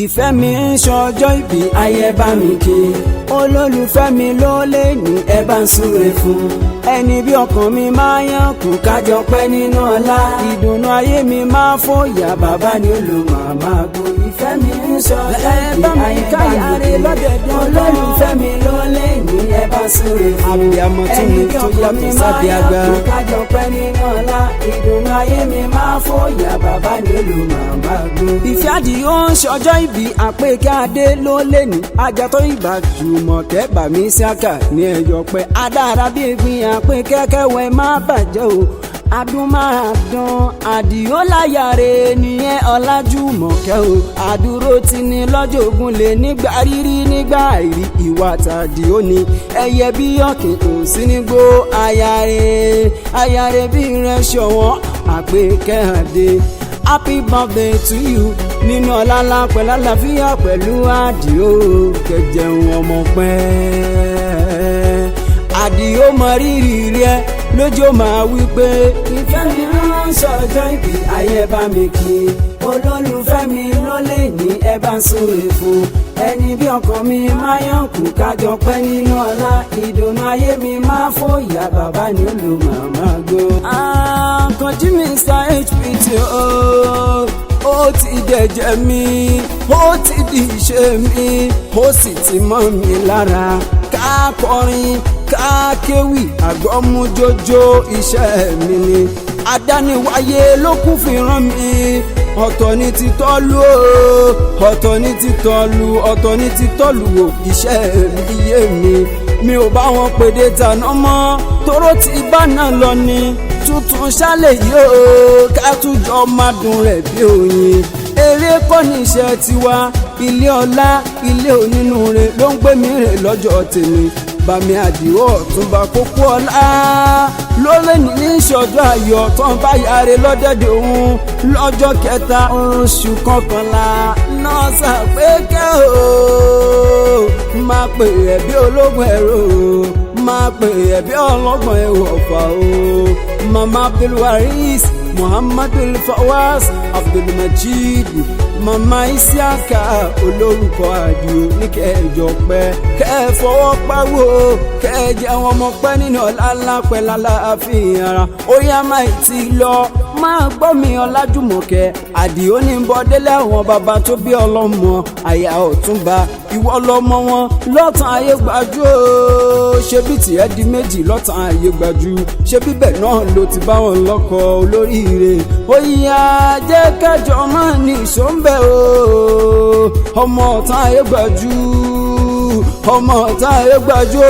ìfẹ́ mi ń ṣọjọ́ ìbí ayé bá mi kí olólùfẹ́ mi ló lè ní ẹ bá ń súre fún ẹni bí ọkàn mi máa yàn kú kájọ pẹ́ nínú ọlá ìdùnnú ayé mi máa fòyà bàbá ni ó lo màmá gbó ìfẹ́ mi ń ṣọjọ́ ìbí ayé bá mi kí olólùfẹ́ mi ló lè ní ẹ bá ń súre fún ẹni bí ọkàn mi máa yàn kú kájọ pẹ́ nínú ọlá ìdùnnú ayé mi máa fòyà bàbá ni ó lo màmá gbó. ìfẹ́ àdìó ń ṣọjọ́ ìbí àpèkẹ́ adé ló lé ní ajatọ́ ìgbà jùmọ̀kẹ́ bàmí síákà ní ẹ̀yọ̀ pẹ́ adára bí egbin àpèkẹ́ kẹwẹ́ má bàjẹ́ o adùn máa dán àdìó láyàrá nìyẹn ọlájúmọ̀kẹ́ o àdúró ti ní lọ́jọ́ ogun lè nígbà rírí nígbà àìrí ìwà tàdíó ni ẹyẹ bí ọ̀kìn kò sí nígbó ayàrá bí rẹ ṣọ̀wọ́n àpèkẹ́ adé. Happy birthday to you nínú ọlálá pẹ̀lú àlàáfíà pẹ̀lú àdìó kẹjẹun ọmọ pẹ́ àdìó mọ rírì rẹ lójó máa wí pé ìfẹ́ mi ń ṣọjọ́ ìbí ayé bá mi kí olólùfẹ́ mi ló lè ní ẹ bá ń súre fún ẹni bí ọkàn mi máa yàn kú kájọ pẹ́ nínú ọlá ìdùnnú ayé mi máa fòyà bàbá ni ó lo màmá gbó. àkànjí Mr. HPT ó ti dẹ̀jẹ̀ mi ó ti di ìṣe mi ó sì ti mọ́ mi lára ká kọrin ká kéwì àgbọ̀mújójó iṣẹ́ mi ni adániwáyé ló kún fi rán mi ọ̀tọ̀ ní ti tọ́lú ọ̀tọ̀ ní ti tọ́lú ọ̀tọ̀ ní ti tọ́lú wò iṣẹ́ mi yé mi ò bá wọn pèdè tàná mọ́ tóró ti bá náà lọ ni tuntun ṣálẹ̀ yóò ká túnjọ máa dùn rẹ̀ bí oyin eré kọ́ ní iṣẹ́ tiwa ilé ọlá ilé onínúure ló ń gbé mi rè lọ́jọ́ tèmi bàmí àdìó ọ̀túnba kókó ọlá lórí ní ìṣọ̀jọ́ ayọ̀ tó ń bá yàrá lọ́dẹ̀dẹ̀ òun lọ́jọ́ kẹta oṣù kọkànlá náà ṣàpèkẹ́ o máa pè é bí ológun ẹ̀rọ máa pè é bí ọlọ́gbọ̀n ẹ̀wọ̀fà o mama abdulwaris muhammadu fawaz abdulmajid mama isiaka olórúkọ àdìó ní kẹjọ pẹ́ kẹfọwọ́ pawó kẹjẹ àwọn ọmọ pẹ́ nínú ọlá pẹ̀lú àlàáfíà ara ó yá máa ti lọ máa gbọ́ mi ọlájúmọ̀kẹ́ àdìó ní bọ́ délé àwọn bàbá tó bí ọlọ́mọ àyà ọ̀túnba ìwọ lọmọ wọn lọ́tàn ayé gbajú o ṣebí tiẹ̀ di méjì lọ́tàn ayé gbajú ṣebí bẹ́ẹ̀ náà ló ti bá wọn lọ́kọ olóríire ó yá jẹ́ kẹjọ máa ní ìṣòǹbẹ̀ o ọmọ ọ̀tàn ayé gbajú ọmọ ọ̀tá ayégbájú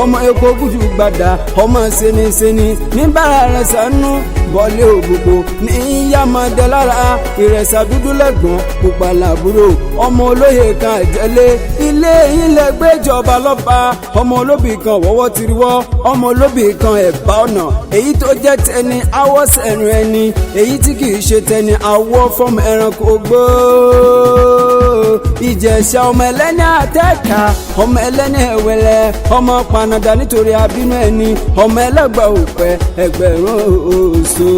ọmọ epo gúdú gbàdá ọmọ sẹnisẹni níbàrà rẹ̀ sánú bọ́lé ògbògbò ní yàmọ̀dé lára ìrẹsà dúdú lẹ́gbọ̀n pupa làbúrò ọmọ olóyè kan àjẹlé ilé ilẹ̀ gbéjọba lọ́ba ọmọ olóbì kan wọ́wọ́ tiriwọ́ ọmọ olóbì kan ẹ̀bá ọ̀nà èyí tó jẹ́ tẹni awọ́ sẹ̀rùn ẹni èyí tí kìí ṣe tẹni awọ́ fọ́ọ̀mù ẹranko gbó ìjẹ̀ṣà ọmọ ẹlẹ́ni àtẹ́ka ọmọ ẹlẹ́ni ẹ̀wẹ̀lẹ̀ ọmọ panadà nítorí abínú ẹni ọmọ ẹlẹ́gbà òpẹ́ ẹgbẹ̀rún oṣù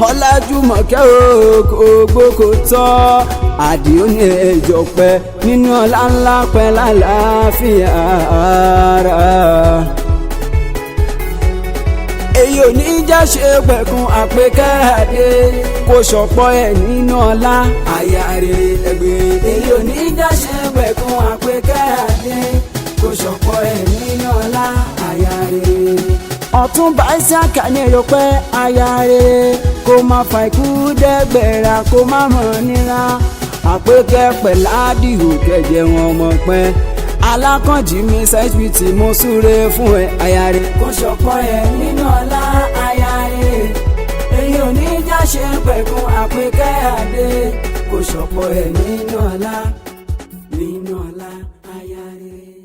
ọlájúmọ̀kẹ́ ògbó kò tọ́ àdìó ní ẹjọ́ pẹ́ nínú ọlá ńlá pẹ́ lálàáfíà ara èyí ò ní já ṣe pẹ̀kun àpèkẹ́ adé kò ṣọ̀pọ̀ ẹ̀ nínú ọlá àyà rere ẹgbẹ́ èyí ò ní já ṣe pẹ̀kun àpèkẹ́ adé kò ṣọ̀pọ̀ ẹ̀ nínú ọlá àyà rere ọ̀túnba Isiaka ní èrò pé àyà rere kó má fa ikú dẹ́gbẹ̀rà kó má mọ̀ nira àpèkẹ́ pẹ̀lú àdìó kẹjẹ wọn mọ̀ pẹ́ alákànjí Mr. HPT mo súre fún ẹ àyà rere kò ṣọ̀pọ̀ ẹ̀ nínú ọlá àyà rere èyí ò ní já ṣe pẹ̀kun àpèkẹ́ adé kò ṣọ̀pọ̀ ẹ̀ nínú ọlá àyà rere.